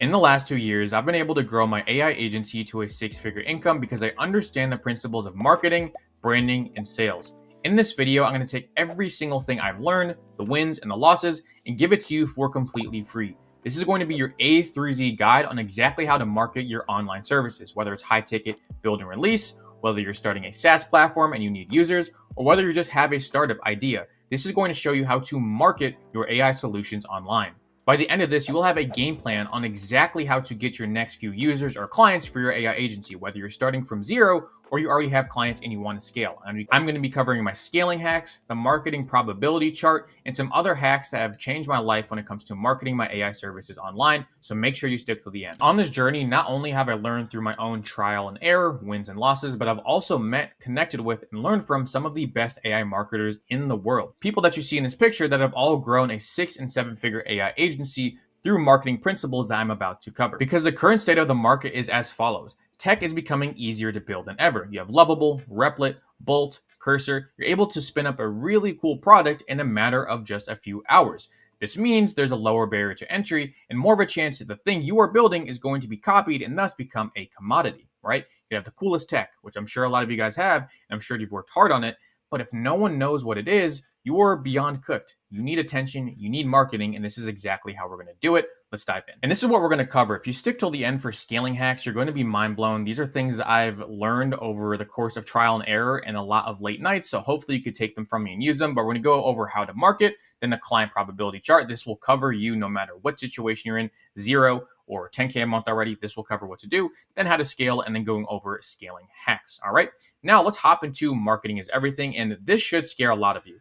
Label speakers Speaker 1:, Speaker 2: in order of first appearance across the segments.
Speaker 1: In the last 2 years, I've been able to grow my AI agency to a six-figure income because I understand the principles of marketing, branding, and sales. In this video, I'm going to take every single thing I've learned, the wins and the losses, and give it to you for completely free. This is going to be your A through Z guide on exactly how to market your online services, whether it's high ticket, build and release, whether you're starting a SaaS platform and you need users, or whether you just have a startup idea. This is going to show you how to market your AI solutions online. By the end of this, you will have a game plan on exactly how to get your next few users or clients for your AI agency, whether you're starting from zero or you already have clients and you want to scale. I'm going to be covering my scaling hacks, the marketing probability chart, and some other hacks that have changed my life when it comes to marketing my AI services online. So make sure you stick to the end. On this journey, not only have I learned through my own trial and error, wins and losses, but I've also met, connected with, and learned from some of the best AI marketers in the world. People that you see in this picture that have all grown a 6- and 7-figure AI agency through marketing principles that I'm about to cover. Because the current state of the market is as follows. Tech is becoming easier to build than ever. You have Lovable, Replit, Bolt, Cursor. You're able to spin up a really cool product in a matter of just a few hours. This means there's a lower barrier to entry and more of a chance that the thing you are building is going to be copied and thus become a commodity, right? You have the coolest tech, which I'm sure a lot of you guys have, and I'm sure you've worked hard on it. But if no one knows what it is, you are beyond cooked. You need attention, you need marketing, and this is exactly how we're going to do it. Let's dive in. And this is what we're going to cover. If you stick till the end for scaling hacks, you're going to be mind blown. These are things that I've learned over the course of trial and error and a lot of late nights. So hopefully you could take them from me and use them. But we're going to go over how to market, then the client probability chart. This will cover you no matter what situation you're in, 0 or 10K a month already. This will cover what to do, then how to scale, and then going over scaling hacks. All right. Now let's hop into marketing is everything. And this should scare a lot of you.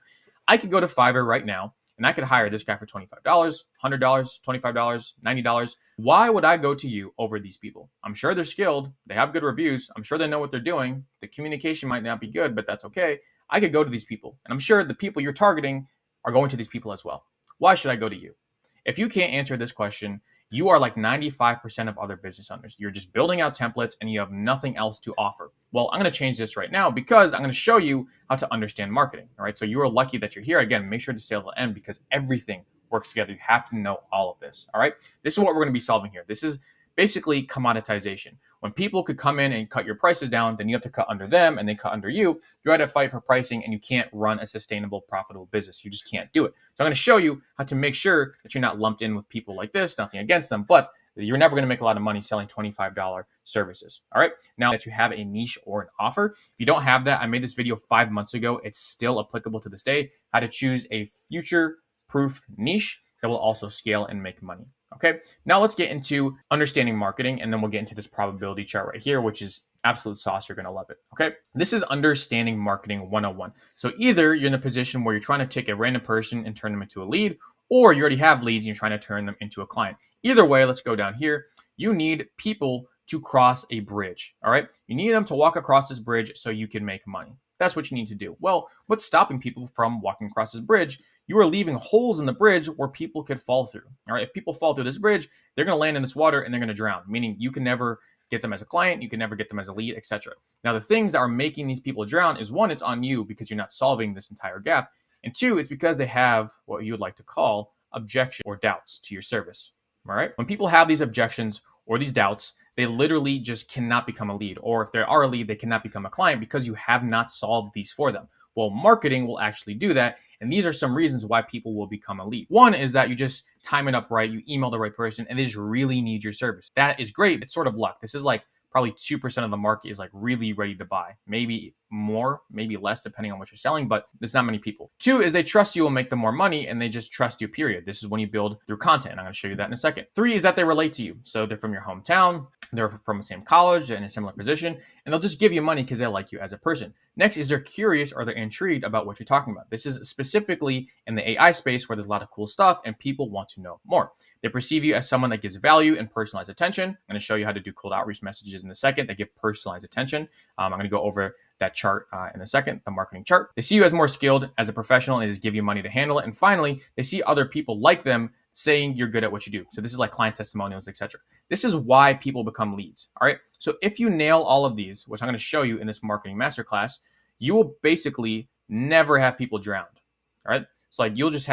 Speaker 1: I could go to Fiverr right now and I could hire this guy for $25, $100, $25, $90. Why would I go to you over these people? I'm sure they're skilled. They have good reviews. I'm sure they know what they're doing. The communication might not be good, but that's okay. I could go to these people. And I'm sure the people you're targeting are going to these people as well. Why should I go to you? If you can't answer this question, you are like 95% of other business owners. You're just building out templates and you have nothing else to offer. Well, I'm going to change this right now because I'm going to show you how to understand marketing. All right. So you are lucky that you're here. Again, make sure to stay till the end because everything works together. You have to know all of this. All right. This is what we're going to be solving here. This is basically commoditization. When people could come in and cut your prices down, then you have to cut under them and they cut under you. You're at a fight for pricing and you can't run a sustainable, profitable business. You just can't do it. So I'm going to show you how to make sure that you're not lumped in with people like this, nothing against them, but you're never going to make a lot of money selling $25 services. All right. Now that you have a niche or an offer, if you don't have that, I made this video 5 months ago. It's still applicable to this day, how to choose a future-proof niche that will also scale and make money. Okay, now let's get into understanding marketing, and then we'll get into this probability chart right here, which is absolute sauce. You're going to love it. Okay, this is understanding marketing 101. So either you're in a position where you're trying to take a random person and turn them into a lead, or you already have leads and you're trying to turn them into a client. Either way, let's go down here. You need people to cross a bridge. All right, you need them to walk across this bridge so you can make money. That's what you need to do. Well, what's stopping people from walking across this bridge? You are leaving holes in the bridge where people could fall through. All right. If people fall through this bridge, they're going to land in this water and they're going to drown, meaning you can never get them as a client. You can never get them as a lead, etc. Now, the things that are making these people drown is one, it's on you because you're not solving this entire gap. And two, it's because they have what you would like to call objections or doubts to your service. All right. When people have these objections or these doubts, they literally just cannot become a lead. Or if they are a lead, they cannot become a client because you have not solved these for them. Well, marketing will actually do that. And these are some reasons why people will become a lead. One is that you just time it up right. You email the right person and they just really need your service. That is great. It's sort of luck. This is like probably 2% of the market is like really ready to buy. Maybe more, maybe less, depending on what you're selling, but there's not many people. 2 is they trust you will make them more money and they just trust you, period. This is when you build through content. And I'm going to show you that in a second. 3 is that they relate to you. So they're from your hometown. They're from the same college and a similar position, and they'll just give you money because they like you as a person. Next is they're curious or they're intrigued about what you're talking about. This is specifically in the AI space where there's a lot of cool stuff and people want to know more. They perceive you as someone that gives value and personalized attention. I'm going to show you how to do cold outreach messages in a second that give personalized attention. I'm going to go over that chart in a second, the marketing chart. They see you as more skilled as a professional and they just give you money to handle it. And finally, they see other people like them saying you're good at what you do. So this is like client testimonials, etc. This is why people become leads. All right. So if you nail all of these, which I'm going to show you in this marketing masterclass, you will basically never have people drowned. All right. So like you'll just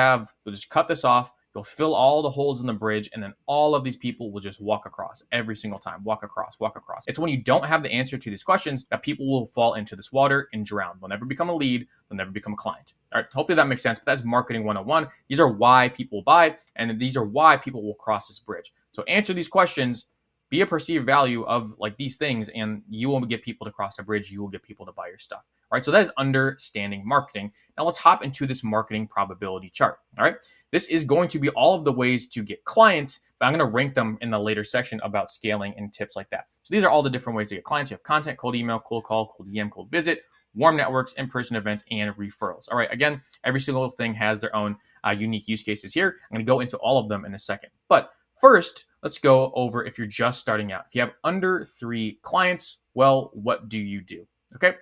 Speaker 1: cut this off. You'll fill all the holes in the bridge, and then all of these people will just walk across every single time. Walk across, walk across. It's when you don't have the answer to these questions that people will fall into this water and drown. They'll never become a lead. They'll never become a client. All right, hopefully that makes sense. But that's marketing 101. These are why people buy, and these are why people will cross this bridge. So answer these questions, be a perceived value of like these things, and you will get people to cross the bridge. You will get people to buy your stuff. All right, so that is understanding marketing. Now let's hop into this marketing probability chart. All right, this is going to be all of the ways to get clients, but I'm going to rank them in the later section about scaling and tips like that. So these are all the different ways to get clients. You have content, cold email, cold call, cold DM, cold visit, warm networks, in-person events, and referrals. All right, again, every single thing has their own unique use cases here. I'm going to go into all of them in a second. But first, let's go over if you're just starting out. If you have under 3 clients, well, what do you do? Okay,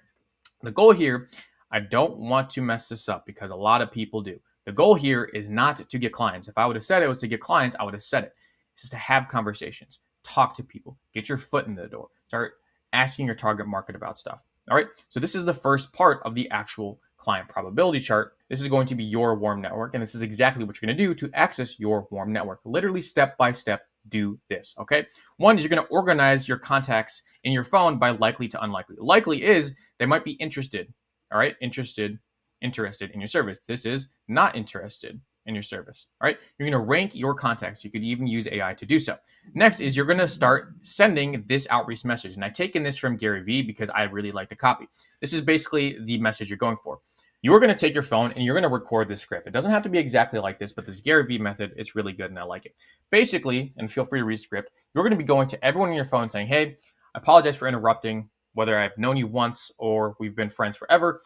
Speaker 1: the goal here, I don't want to mess this up because a lot of people do. The goal here is not to get clients. If I would have said it was to get clients, I would have said it. It's just to have conversations, talk to people, get your foot in the door, start asking your target market about stuff. All right, so this is the first part of the actual client probability chart. This is going to be your warm network, and this is exactly what you're going to do to access your warm network. Literally step by step, do this, okay? One is you're going to organize your contacts in your phone by likely to unlikely. Likely is they might be interested, all right? Interested in your service. This is not interested in your service, all right? You're going to rank your contacts. You could even use AI to do so. Next is you're going to start sending this outreach message. And I've taken this from Gary Vee because I really like the copy. This is basically the message you're going for. You're going to take your phone and you're going to record this script. It doesn't have to be exactly like this, but this Gary Vee method, it's really good and I like it. Basically, and feel free to read the script, you're going to be going to everyone on your phone saying, hey, I apologize for interrupting, whether I've known you once or we've been friends forever.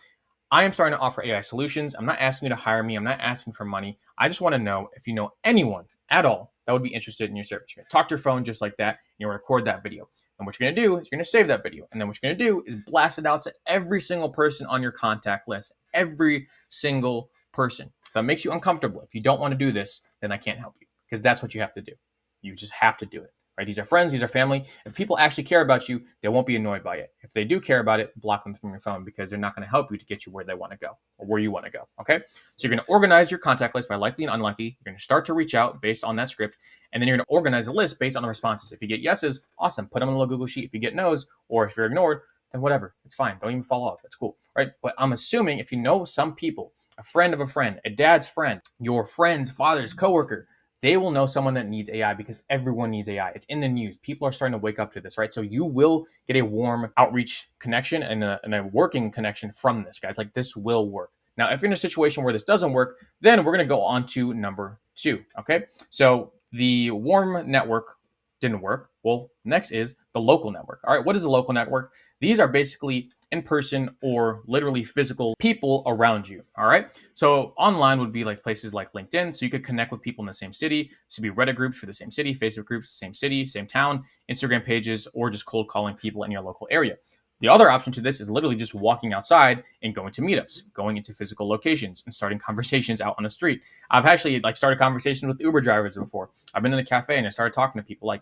Speaker 1: I am starting to offer AI solutions. I'm not asking you to hire me. I'm not asking for money. I just want to know if you know anyone at all that would be interested in your service. You're going to talk to your phone just like that, and you're going to record that video. And what you're going to do is you're going to save that video. And then what you're going to do is blast it out to every single person on your contact list. Every single person. If that makes you uncomfortable, if you don't want to do this, then I can't help you because that's what you have to do. You just have to do it. Right? These are friends, these are family. If people actually care about you, they won't be annoyed by it. If they do care about it, block them from your phone because they're not going to help you to get you where they want to go or where you want to go. Okay? So you're going to organize your contact list by likely and unlikely. You're going to start to reach out based on that script, and then you're going to organize a list based on the responses. If you get yeses, awesome. Put them on a little Google sheet. If you get nos, or if you're ignored, then whatever. It's fine. Don't even follow up. That's cool. Right? But I'm assuming if you know some people, a friend of a friend, a dad's friend, your friend's father's coworker, they will know someone that needs AI because everyone needs AI. It's in the news. People are starting to wake up to this, right? So you will get a warm outreach connection and a working connection from this, guys. Like this will work. Now, if you're in a situation where this doesn't work, then we're going to go on to number 2, okay? So the warm network didn't work. Well, next is the local network. All right, what is a local network? These are basically in-person or literally physical people around you, all right? So online would be like places like LinkedIn, so you could connect with people in the same city. So be Reddit groups for the same city, Facebook groups, same city, same town, Instagram pages, or just cold calling people in your local area. The other option to this is literally just walking outside and going to meetups, going into physical locations and starting conversations out on the street. I've actually started conversations with Uber drivers before. I've been in a cafe and I started talking to people.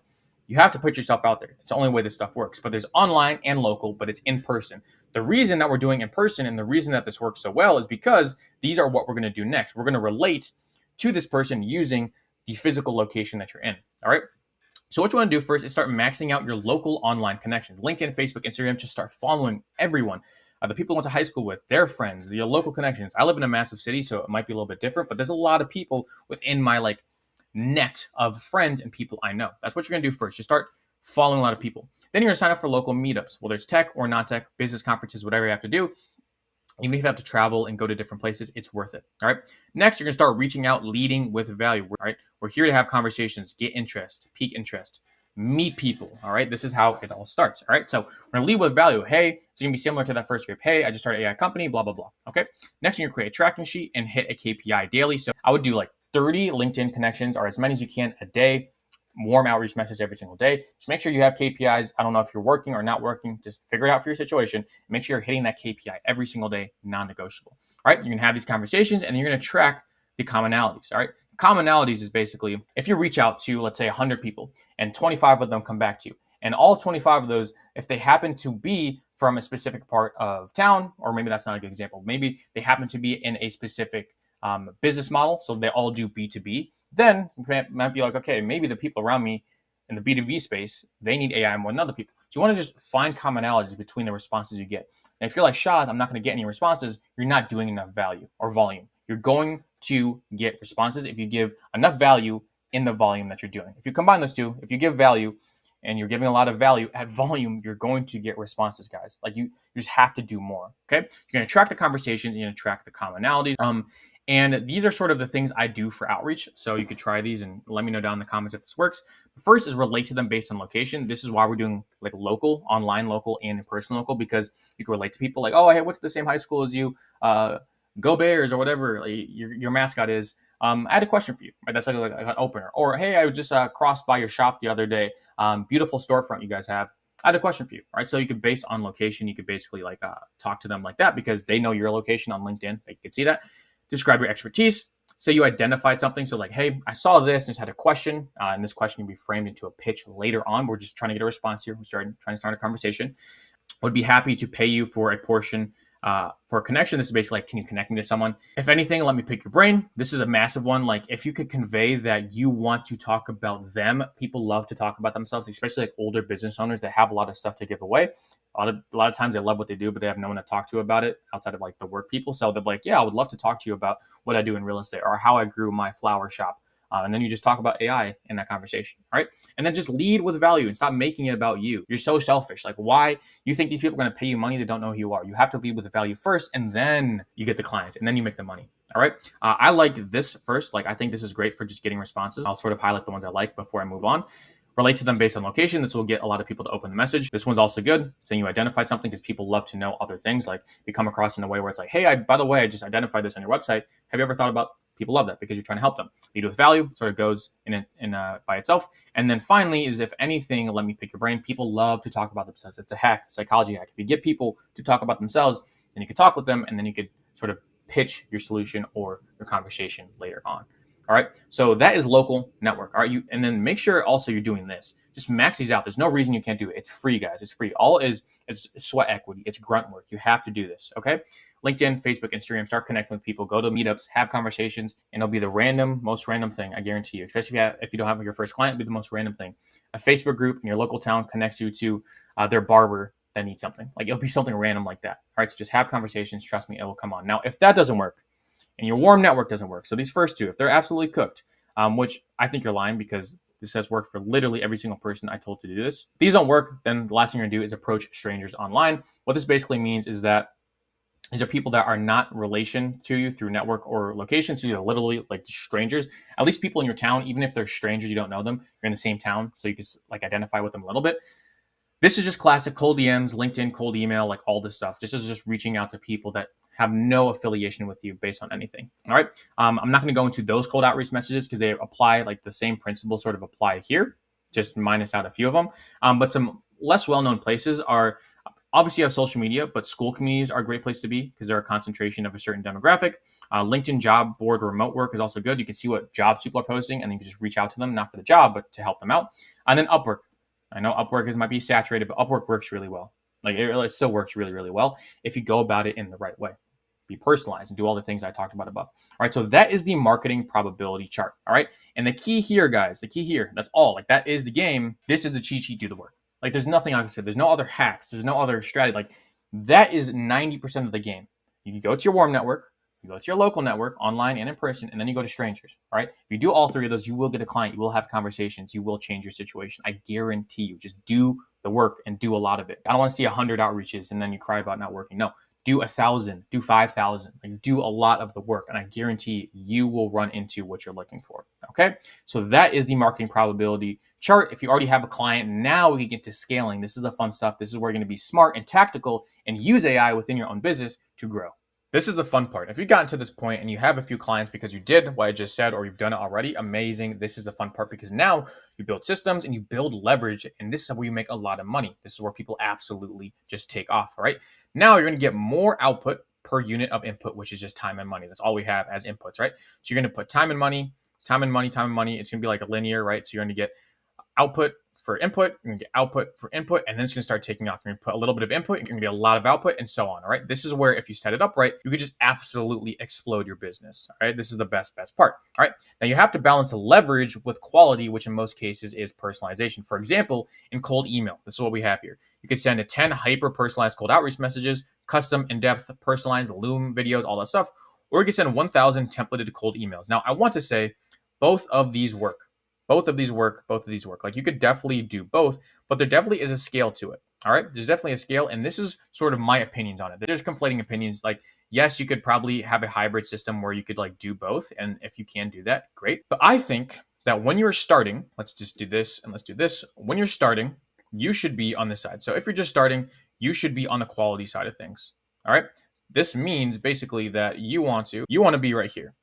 Speaker 1: You have to put yourself out there. It's the only way this stuff works. But there's online and local, but it's in person. The reason that we're doing in person and the reason that this works so well is because these are what we're going to do next. We're going to relate to this person using the physical location that you're in. All right. So what you want to do first is start maxing out your local online connections. LinkedIn, Facebook, Instagram, just start following everyone. The people you went to high school with, their friends, your local connections. I live in a massive city, so it might be a little bit different, but there's a lot of people within my net of friends and people I know. That's what you're going to do first. Just start following a lot of people. Then you're going to sign up for local meetups, whether it's tech or non-tech, business conferences, whatever you have to do. Even if you have to travel and go to different places, it's worth it. All right. Next, you're going to start reaching out, leading with value. All right. We're here to have conversations, get interest, pique interest, meet people. All right. This is how it all starts. All right. So we're going to lead with value. Hey, it's going to be similar to that first script. Hey, I just started an AI company, blah, blah, blah. Okay. Next, you're going to create a tracking sheet and hit a KPI daily. So I would do 30 LinkedIn connections or as many as you can a day. Warm outreach message every single day. Just make sure you have KPIs. I don't know if you're working or not working. Just figure it out for your situation. Make sure you're hitting that KPI every single day, non-negotiable. All right, you're going to have these conversations and you're going to track the commonalities. All right, commonalities is basically if you reach out to, let's say, 100 people and 25 of them come back to you. And all 25 of those, if they happen to be from a specific part of town, or maybe that's not a good example, maybe they happen to be in a specific business model, so they all do B2B, then you might be like, okay, maybe the people around me in the B2B space, they need AI more than other people. So you want to just find commonalities between the responses you get. And if you're like, Shaz, I'm not going to get any responses, you're not doing enough value or volume. You're going to get responses if you give enough value in the volume that you're doing. If you combine those two, if you give value and you're giving a lot of value at volume, you're going to get responses, guys. Like you just have to do more. Okay. You're going to track the conversations, you're going to track the commonalities. And these are sort of the things I do for outreach. So you could try these and let me know down in the comments if this works. First is relate to them based on location. This is why we're doing like local, online local, and in-person local, because you can relate to people like, oh, hey, what's the same high school as you? Go Bears or whatever like your mascot is. I had a question for you. Right? That's like an opener. Or, hey, I just crossed by your shop the other day. Beautiful storefront you guys have. I had a question for you, right? So you could base on location. You could basically like talk to them like that because they know your location on LinkedIn. Like, you can see that. Describe your expertise. Say you identified something. So like, hey, I saw this and just had a question. And this question can be framed into a pitch later on. We're just trying to get a response here. We're trying to start a conversation. Would be happy to pay you for a portion for a connection. This is basically like, can you connect me to someone? If anything, let me pick your brain. This is a massive one. Like if you could convey that you want to talk about them, people love to talk about themselves, especially like older business owners that have a lot of stuff to give away. A lot of times they love what they do, but they have no one to talk to about it outside of like the work people. So they're like, yeah, I would love to talk to you about what I do in real estate or how I grew my flower shop. And then you just talk about AI in that conversation, all right? And then just lead with value and stop making it about you. You're so selfish. Like, why you think these people are going to pay you money that don't know who you are? You have to lead with the value first, and then you get the clients, and then you make the money, all right? I like this first. Like, I think this is great for just getting responses. I'll sort of highlight the ones I like before I move on. Relate to them based on location. This will get a lot of people to open the message. This one's also good, saying you identified something, because people love to know other things. Like, you come across in a way where it's like, hey, by the way, I just identified this on your website. Have you ever thought about? People love that because you're trying to help them. Lead with value sort of goes in by itself. And then finally is, if anything, let me pick your brain. People love to talk about themselves. It's a hack, psychology hack. If you get people to talk about themselves, then you can talk with them, and then you could sort of pitch your solution or your conversation later on. All right. So that is local network. All right. And then make sure also you're doing this. Just max these out. There's no reason you can't do it. It's free, guys. It's free. It's sweat equity. It's grunt work. You have to do this. Okay. LinkedIn, Facebook, Instagram, start connecting with people, go to meetups, have conversations, and it'll be the most random thing. I guarantee you, especially if you don't have your first client, it'll be the most random thing. A Facebook group in your local town connects you to their barber that needs something. Like, it'll be something random like that. All right. So just have conversations. Trust me, it will come on. Now, if that doesn't work, and your warm network doesn't work. So these first two, if they're absolutely cooked, which I think you're lying, because this has worked for literally every single person I told to do this. If these don't work, then the last thing you're gonna do is approach strangers online. What this basically means is that these are people that are not relation to you through network or location. So you're literally like strangers, at least people in your town, even if they're strangers, you don't know them, you're in the same town. So you can like identify with them a little bit. This is just classic cold DMs, LinkedIn, cold email, like all this stuff. This is just reaching out to people that have no affiliation with you based on anything. All right. I'm not going to go into those cold outreach messages because they apply, like the same principles sort of apply here, just minus out a few of them. But some less well-known places are, obviously you have social media, but school communities are a great place to be because they're a concentration of a certain demographic. LinkedIn job board remote work is also good. You can see what jobs people are posting, and then you can just reach out to them, not for the job, but to help them out. And then Upwork. I know Upwork might be saturated, but Upwork works really well. Like it still works really, really well if you go about it in the right way. Be personalized and do all the things I talked about above. All right, so that is the marketing probability chart. All right, and the key here, guys, that's all. Like, that is the game. This is the cheat sheet. Do the work. Like, there's nothing I can say. There's no other hacks. There's no other strategy. Like, that is 90% of the game. You can go to your warm network. You go to your local network, online and in person, and then you go to strangers. All right. If you do all three of those, you will get a client. You will have conversations. You will change your situation. I guarantee you. Just do the work and do a lot of it. I don't want to see 100 outreaches and then you cry about not working. No, do 1,000, do 5,000. Like, do a lot of the work, and I guarantee you will run into what you're looking for. Okay. So that is the marketing probability chart. If you already have a client, now we can get to scaling. This is the fun stuff. This is where you're going to be smart and tactical and use AI within your own business to grow. This is the fun part. If you've gotten to this point and you have a few clients because you did what I just said, or you've done it already, amazing. This is the fun part, because now you build systems and you build leverage, and this is where you make a lot of money. This is where people absolutely just take off, all right? Now you're going to get more output per unit of input, which is just time and money. That's all we have as inputs, right? So you're going to put time and money, time and money, time and money. It's going to be like a linear, right? So you're going to get output for input, you're gonna get output for input, and then it's gonna start taking off. You're gonna put a little bit of input, you're gonna get a lot of output, and so on. All right. This is where if you set it up right, you could just absolutely explode your business. All right. This is the best part. All right. Now you have to balance leverage with quality, which in most cases is personalization. For example, in cold email, this is what we have here. You could send a 10 hyper-personalized cold outreach messages, custom, in-depth, personalized Loom videos, all that stuff, or you could send 1,000 templated cold emails. Now, I want to say both of these work. Both of these work. Like you could definitely do both, but there definitely is a scale to it. All right. There's definitely a scale. And this is sort of my opinions on it. There's conflating opinions. Like, yes, you could probably have a hybrid system where you could like do both. And if you can do that, great. But I think that when you're starting, let's just do this and let's do this. When you're starting, you should be on this side. So if you're just starting, you should be on the quality side of things. All right. This means basically that you want to be right here.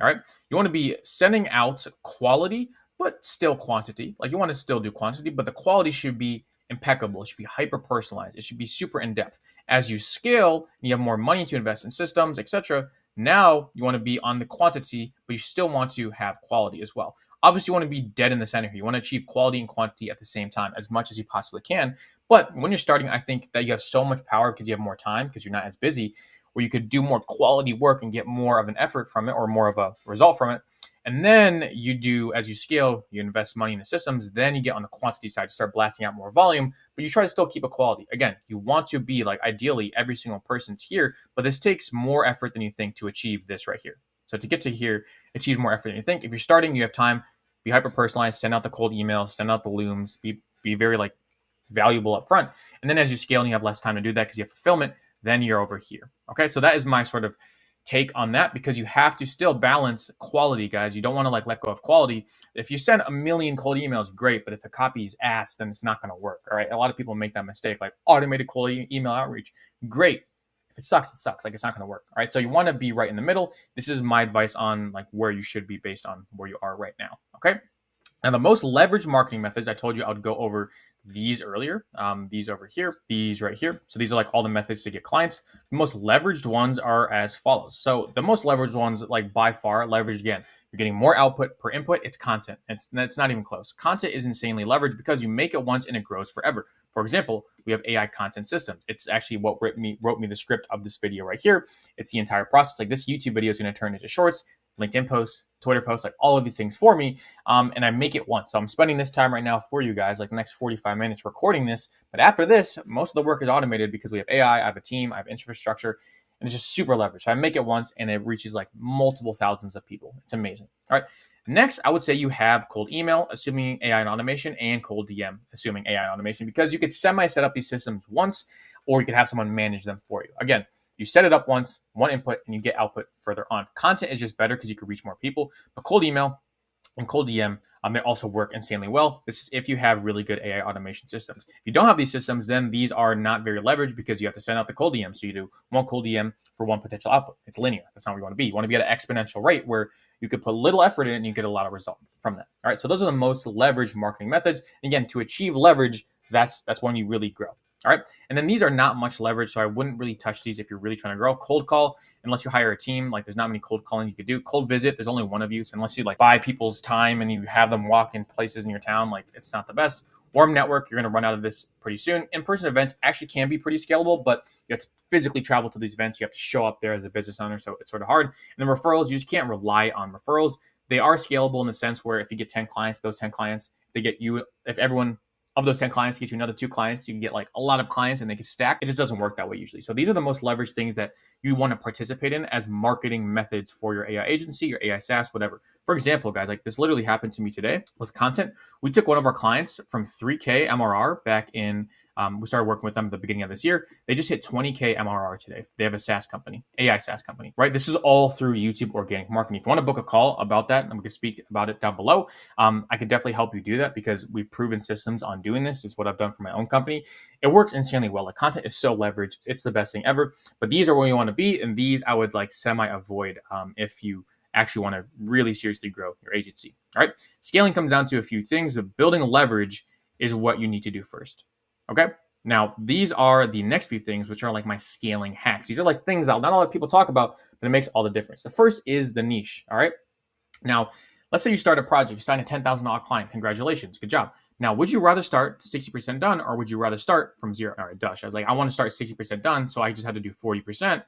Speaker 1: All right. You want to be sending out quality, but still quantity. Like you want to still do quantity, but the quality should be impeccable. It should be hyper personalized. It should be super in depth. As you scale and you have more money to invest in systems, etc., now you want to be on the quantity, but you still want to have quality as well. Obviously, you want to be dead in the center here. You want to achieve quality and quantity at the same time as much as you possibly can. But when you're starting, I think that you have so much power because you have more time, because you're not as busy, where you could do more quality work and get more of an effort from it or more of a result from it. And then you do, as you scale, you invest money in the systems, then you get on the quantity side to start blasting out more volume, but you try to still keep a quality. Again, you want to be like, ideally, every single person's here, but this takes more effort than you think to achieve this right here. So to get to here, achieve more effort than you think. If you're starting, you have time, be hyper personalized, send out the cold emails, send out the looms, be very like valuable up front. And then as you scale and you have less time to do that because you have fulfillment, then you're over here. Okay, so that is my sort of take on that, because you have to still balance quality, guys. You don't want to like let go of quality. If you send a million cold emails, great, but if the copy is ass, then it's not going to work. All right, a lot of people make that mistake, like automated cold email outreach, great. If it sucks, it sucks. Like it's not going to work. All right, so you want to be right in the middle. This is my advice on like where you should be based on where you are right now. Okay. Now, the most leveraged marketing methods, I told you I would go over these earlier, these over here, these right here. So these are like all the methods to get clients. The most leveraged ones are as follows. So the most leveraged ones, like by far, leveraged again, you're getting more output per input. It's content. It's not even close. Content is insanely leveraged because you make it once and it grows forever. For example, we have AI content systems. It's actually what wrote me the script of this video right here. It's the entire process. Like this YouTube video is going to turn into shorts, LinkedIn posts, Twitter posts, like all of these things for me. And I make it once. So I'm spending this time right now for you guys, like the next 45 minutes recording this. But after this, most of the work is automated because we have AI, I have a team, I have infrastructure, and it's just super leveraged. So I make it once and it reaches like multiple thousands of people. It's amazing. All right. Next, I would say you have cold email, assuming AI and automation, and cold DM, assuming AI and automation, because you could semi-set up these systems once, or you could have someone manage them for you. Again, you set it up once, one input, and you get output further on. Content is just better because you can reach more people. But cold email and cold DM, they also work insanely well. This is if you have really good AI automation systems. If you don't have these systems, then these are not very leveraged because you have to send out the cold DM. So you do one cold DM for one potential output. It's linear. That's not where you want to be. You want to be at an exponential rate where you could put little effort in and you get a lot of result from that. All right. So those are the most leveraged marketing methods. Again, to achieve leverage, that's when you really grow. All right. And then these are not much leverage, so I wouldn't really touch these if you're really trying to grow. Cold call, unless you hire a team, like there's not many cold calling you could do. Cold visit, there's only one of you. So unless you like buy people's time and you have them walk in places in your town, like it's not the best. Warm network, you're going to run out of this pretty soon. In-person events actually can be pretty scalable, but you have to physically travel to these events. You have to show up there as a business owner, so it's sort of hard. And then referrals, you just can't rely on referrals. They are scalable in the sense where if you get 10 clients, those 10 clients, they get you, if everyone of those 10 clients get you another 2 clients, you can get like a lot of clients and they can stack. It just doesn't work that way usually. So these are the most leveraged things that you want to participate in as marketing methods for your AI agency, your AI SaaS, whatever. For example, guys, like this literally happened to me today with content. We took one of our clients from 3K MRR back in, we started working with them at the beginning of this year. They just hit 20K MRR today. They have a SaaS company, AI SaaS company, right? This is all through YouTube organic marketing. If you want to book a call about that, and we can speak about it down below, I could definitely help you do that because we've proven systems on doing this. It's what I've done for my own company. It works insanely well. The content is so leveraged. It's the best thing ever. But these are where you want to be. And these I would like semi-avoid if you actually want to really seriously grow your agency. All right. Scaling comes down to a few things. Building leverage is what you need to do first. Okay. Now, these are the next few things, which are like my scaling hacks. These are like things that not a lot of people talk about, but it makes all the difference. The first is the niche. All right. Now, let's say you start a project, you sign a $10,000 client. Congratulations. Good job. Now, would you rather start 60% done or would you rather start from zero? All right, Dush. I was like, I want to start 60% done, so I just have to do 40%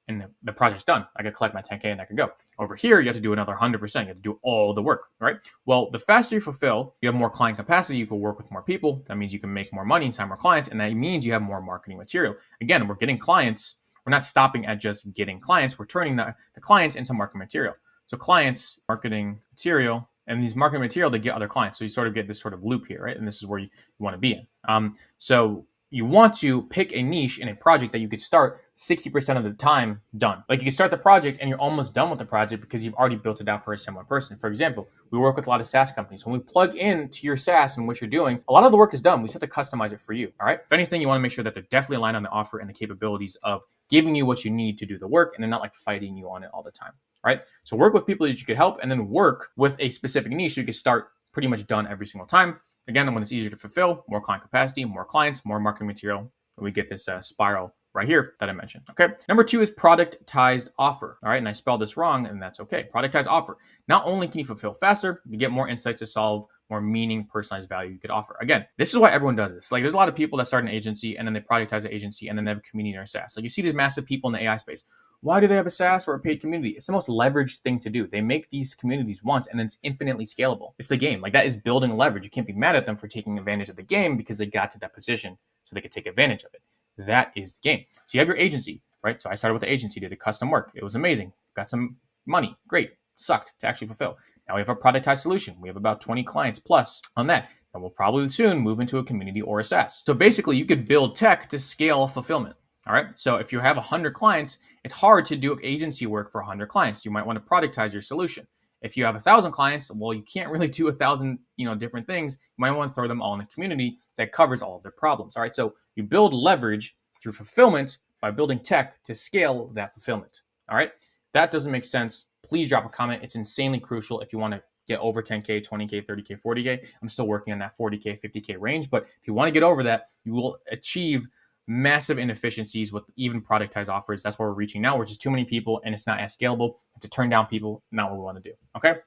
Speaker 1: and the project's done. I could collect my 10K and I could go. Over here, you have to do another 100%. You have to do all the work, right? Well, the faster you fulfill, you have more client capacity. You can work with more people. That means you can make more money and sign more clients. And that means you have more marketing material. Again, we're getting clients. We're not stopping at just getting clients. We're turning the clients into marketing material. So clients, marketing material, and these marketing material, they get other clients. So you sort of get this sort of loop here, right? And this is where you want to be in. So you want to pick a niche in a project that you could start 60% of the time done. Like you can start the project and you're almost done with the project because you've already built it out for a similar person. For example, we work with a lot of SaaS companies. When we plug into your SaaS and what you're doing, a lot of the work is done. We just have to customize it for you. All right. If anything, you want to make sure that they're definitely aligned on the offer and the capabilities of giving you what you need to do the work and they're not like fighting you on it all the time. Right. So work with people that you could help and then work with a specific niche so you can start pretty much done every single time. Again, when it's easier to fulfill, more client capacity, more clients, more marketing material, and we get this spiral right here that I mentioned. Okay. Number 2 is productized offer. All right. And I spelled this wrong and that's okay. Productized offer. Not only can you fulfill faster, you get more insights to solve more meaning, personalized value you could offer. Again, this is why everyone does this. Like there's a lot of people that start an agency and then they productize the agency and then they have a community in their SaaS. Like you see these massive people in the AI space. Why do they have a SaaS or a paid community? It's the most leveraged thing to do. They make these communities once and then it's infinitely scalable. It's the game. Like that is building leverage. You can't be mad at them for taking advantage of the game because they got to that position so they could take advantage of it. That is the game. So you have your agency, right? So I started with the agency, did a custom work. It was amazing. Got some money. Great. Sucked to actually fulfill. Now we have a productized solution. We have about 20 clients plus on that. And we'll probably soon move into a community or a SaaS. So basically you could build tech to scale fulfillment. All right. So if you have 100 clients, it's hard to do agency work for 100 clients. You might want to productize your solution. If you have 1,000 clients, well, you can't really do 1,000, different things. You might want to throw them all in a community that covers all of their problems. All right. So you build leverage through fulfillment by building tech to scale that fulfillment. All right. If that doesn't make sense, please drop a comment. It's insanely crucial if you want to get over 10K, 20K, 30K, 40K. I'm still working on that 40K, 50K range. But if you want to get over that, you will achieve massive inefficiencies with even productized offers. That's where we're reaching now, which is too many people and it's not as scalable. You have to turn down people, not what we want to do. Okay.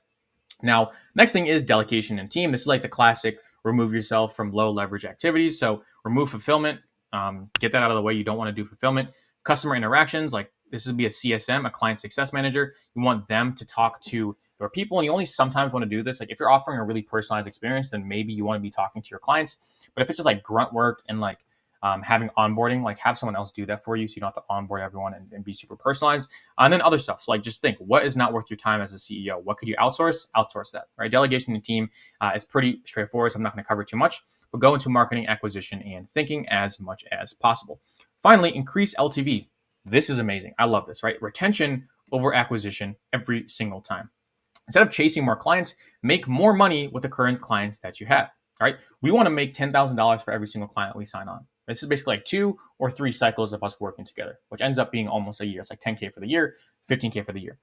Speaker 1: Now, next thing is delegation and team. This is like the classic remove yourself from low leverage activities. So remove fulfillment, get that out of the way. You don't want to do fulfillment. Customer interactions, like this would be a CSM, a client success manager. You want them to talk to your people and you only sometimes want to do this. Like if you're offering a really personalized experience, then maybe you want to be talking to your clients. But if it's just like grunt work and like having onboarding, like have someone else do that for you so you don't have to onboard everyone and be super personalized. And then other stuff. So like just think, what is not worth your time as a CEO? What could you outsource? Outsource that, right? Delegation and team is pretty straightforward. So I'm not going to cover too much, but go into marketing, acquisition, and thinking as much as possible. Finally, increase LTV. This is amazing. I love this, right? Retention over acquisition every single time. Instead of chasing more clients, make more money with the current clients that you have. All right. We want to make $10,000 for every single client we sign on. This is basically like 2 or 3 cycles of us working together, which ends up being almost a year. It's like 10K for the year, 15K for the year.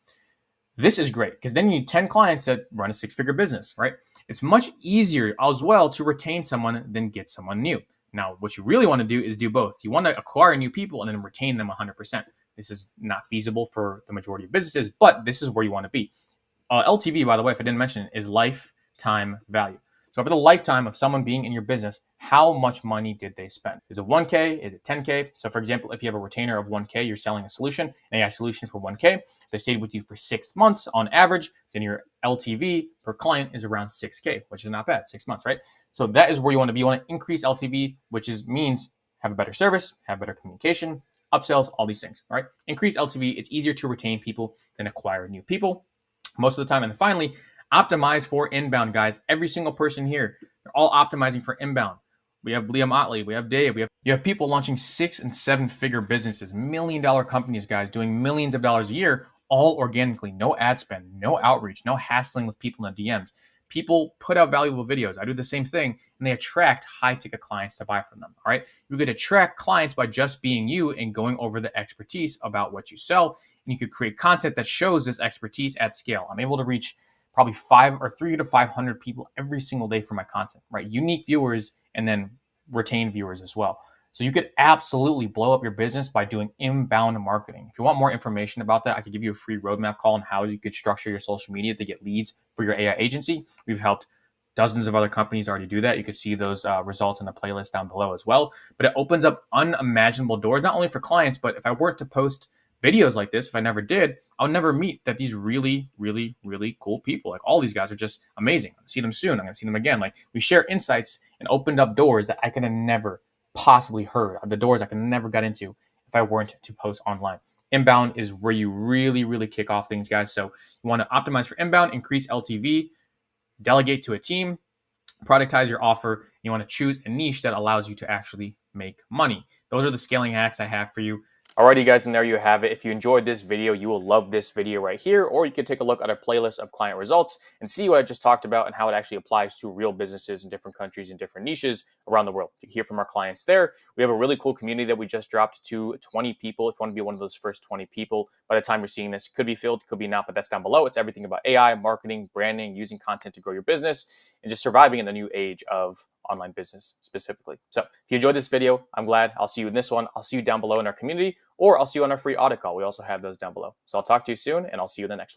Speaker 1: This is great because then you need 10 clients that run a 6-figure business, right? It's much easier as well to retain someone than get someone new. Now, what you really want to do is do both. You want to acquire new people and then retain them 100%. This is not feasible for the majority of businesses, but this is where you want to be. LTV, by the way, if I didn't mention it, is lifetime value. So over the lifetime of someone being in your business, how much money did they spend? Is it 1K? Is it 10K? So for example, if you have a retainer of 1K, you're selling a solution, an AI solution for 1K, they stayed with you for 6 months on average, then your LTV per client is around 6K, which is not bad, 6 months, right? So that is where you want to be. You want to increase LTV, which means have a better service, have better communication, upsells, all these things, right? Increase LTV. It's easier to retain people than acquire new people most of the time. And then finally, optimize for inbound, guys. Every single person here, they're all optimizing for inbound. We have Liam Otley, we have Dave, you have people launching 6- and 7-figure businesses, million-dollar companies, guys, doing millions of dollars a year, all organically, no ad spend, no outreach, no hassling with people in the DMs. People put out valuable videos. I do the same thing, and they attract high-ticket clients to buy from them, all right? You could attract clients by just being you and going over the expertise about what you sell, and you could create content that shows this expertise at scale. I'm able to reach probably 300 to 500 people every single day for my content, right? Unique viewers and then retained viewers as well. So you could absolutely blow up your business by doing inbound marketing. If you want more information about that, I could give you a free roadmap call on how you could structure your social media to get leads for your AI agency. We've helped Dozens of other companies already do that. You could see those results in the playlist down below as well. But it opens up unimaginable doors, not only for clients, but if I weren't to post videos like this, if I never did, I'll never meet that these really, really, really cool people. Like all these guys are just amazing. I'll see them soon. I'm gonna see them again. Like we share insights and opened up doors that I could have never possibly heard. The doors I could never got into if I weren't to post online. Inbound is where you really, really kick off things, guys. So you want to optimize for inbound, increase LTV, delegate to a team, productize your offer. You want to choose a niche that allows you to actually make money. Those are the scaling hacks I have for you. Alrighty, guys, and there you have it. If you enjoyed this video, you will love this video right here, or you can take a look at our playlist of client results and see what I just talked about and how it actually applies to real businesses in different countries and different niches around the world. You can hear from our clients there. We have a really cool community that we just dropped to 20 people. If you want to be one of those first 20 people, by the time you're seeing this, it could be filled, could be not, but that's down below. It's everything about AI, marketing, branding, using content to grow your business, and just surviving in the new age of online business specifically. So if you enjoyed this video, I'm glad. I'll see you in this one. I'll see you down below in our community, or I'll see you on our free audit call. We also have those down below. So I'll talk to you soon, and I'll see you in the next one.